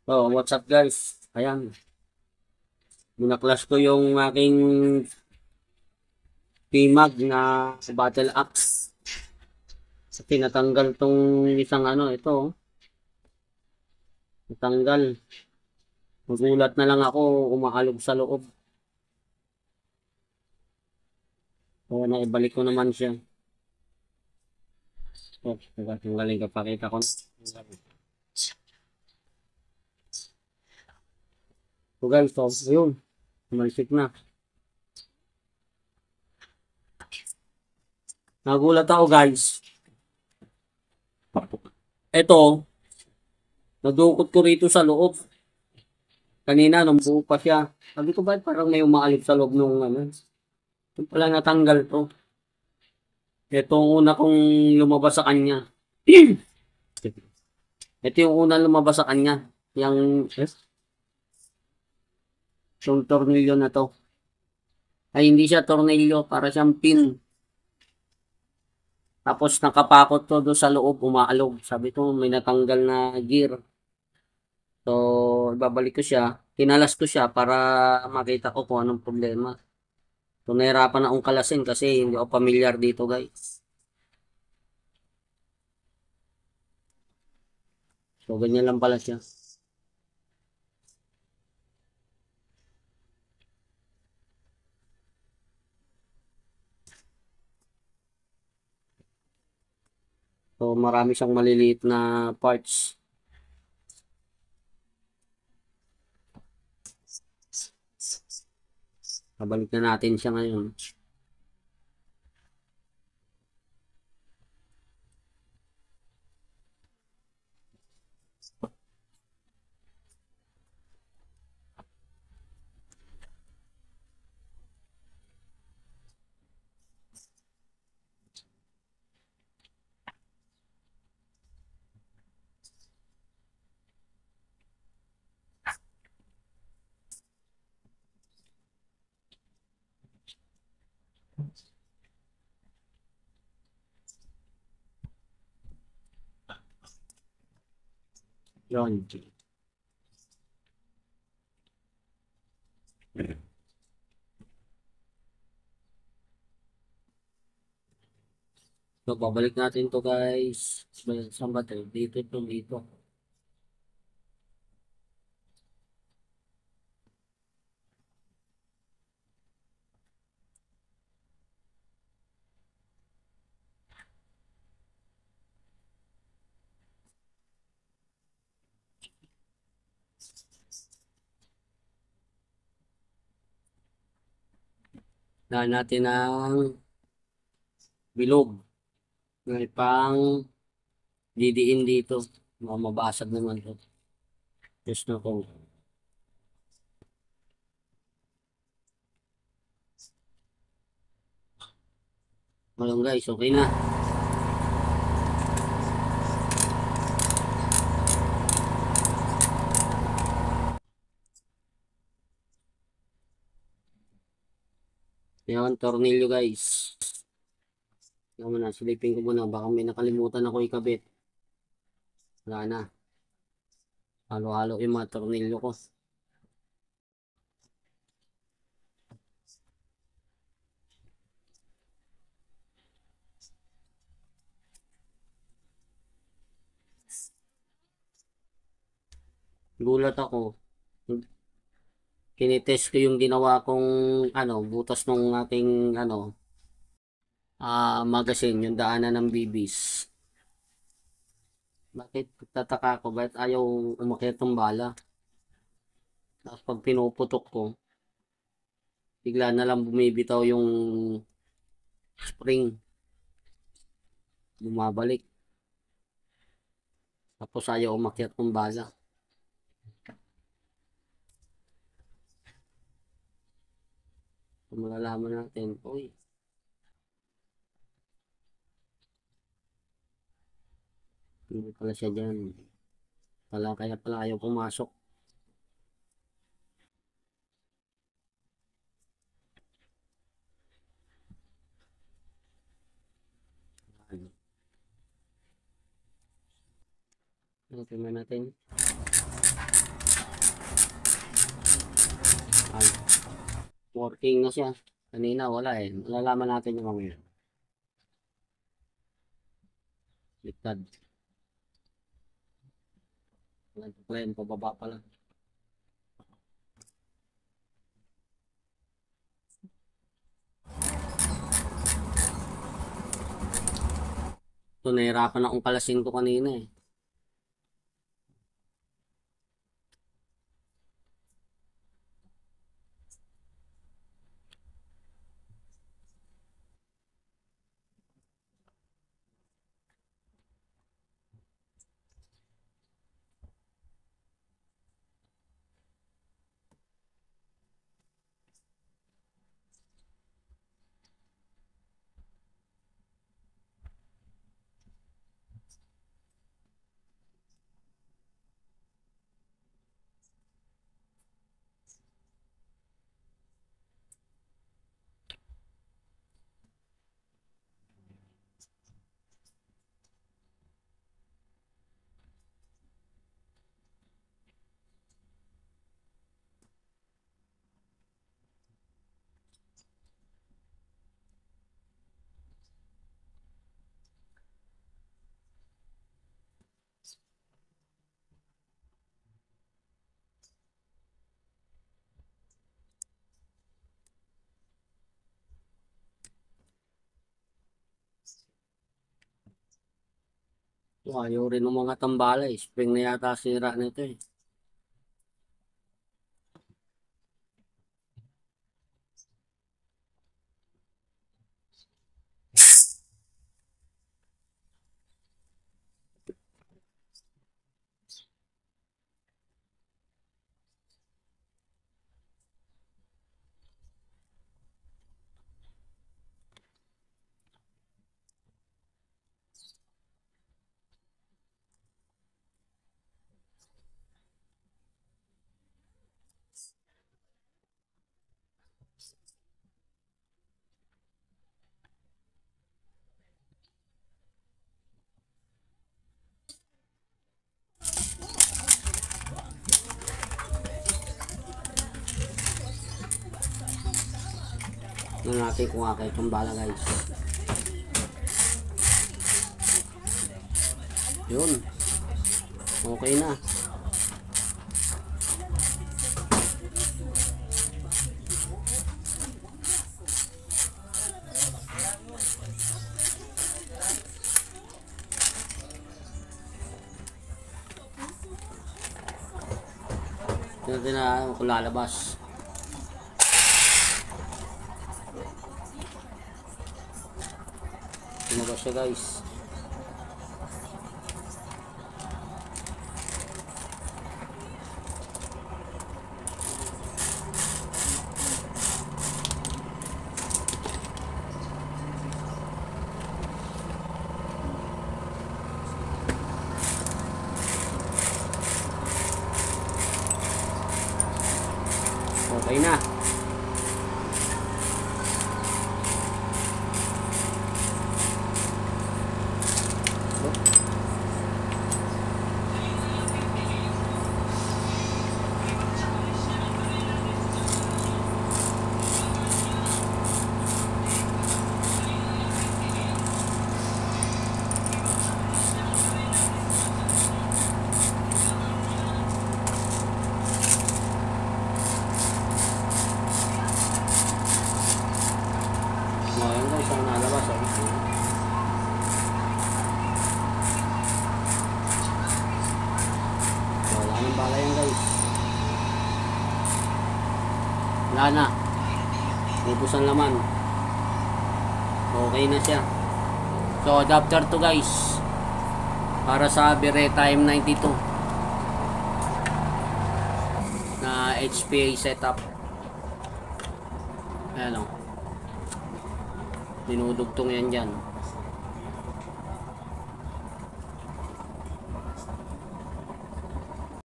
Oh, what's up guys? Ayan, binaklas ko yung aking PMAG na battle axe. Sa tinatanggal tong isang ito, natanggal. Nagulat na lang ako, umaalog sa loob. So, naibalik ko naman siya. Oh, tanggalin ka, pakita ko. So guys, so, ayun, umalsik na. Nagulat ako guys. Ito, nadukot ko rito sa loob. Kanina, nung buo pa siya. Sabi ko, bakit parang may umaalog sa loob nung Yung pala natanggal to. Ito ang una kong lumabas sa kanya. Ito yung unang lumabas sa kanya. Yung tornilyo na to. Ay, hindi siya tornilyo. Para siyang pin. Tapos nakapakot to doon sa loob. Umaalog. Sabi ko, may natanggal na gear. So, ibabalik ko siya. Kinalas ko siya para makita ko kung anong problema. So, nahirapan na akong kalasin kasi hindi ako familiar dito, guys. So, ganyan lang pala siya. So, marami siyang maliliit na parts. Babalik na natin siya ngayon. Yun. So, babalik natin to guys. Saan ba ito? Dito ito, dito. Daan natin ang bilog. May pang didiin dito. Mabasag naman to. Just na kung. Ngayon guys, okay na. Yan, tornilyo guys. Yan muna, silipin ko muna. Baka may nakalimutan ako ikabit. Wala na. Halo-halo yung mga tornilyo ko. Gulat ako. Kinitest ko yung ginawa kong butas ng ating magazine, yung daanan ng bibis. Bakit tataka ko? Bakit ayaw umakyat ng bala? Tapos pag pinuputok ko, bigla na lang bumibitaw yung spring. Bumabalik. Tapos ayaw umakyat ng bala. Kung malalaman natin, uy, hindi pala siya dyan. Kaya pala ayaw pumasok. Ano, tingnan natin. Ay, working na siya. Kanina wala eh. Malalaman natin yung mga liktad. Wala, pababa pa lang. So, nahirapan akong kalasin ko kanina eh. So, ayaw rin ng mga tambala eh. Spring na yata sira nito eh. Tingnan natin kung akay tambala guys. Yun. Okay na. Tingnan natin na kung lalabas. Lumabas siya guys. Okay na. Ayan guys, ang nalabas. Wala nang bala yan guys. Wala na. Ubus ang laman. Okay na siya. So, adapter to guys. Para sa Beretta M92 na HPA setup. Ayan o. Dinudugtong yan dyan.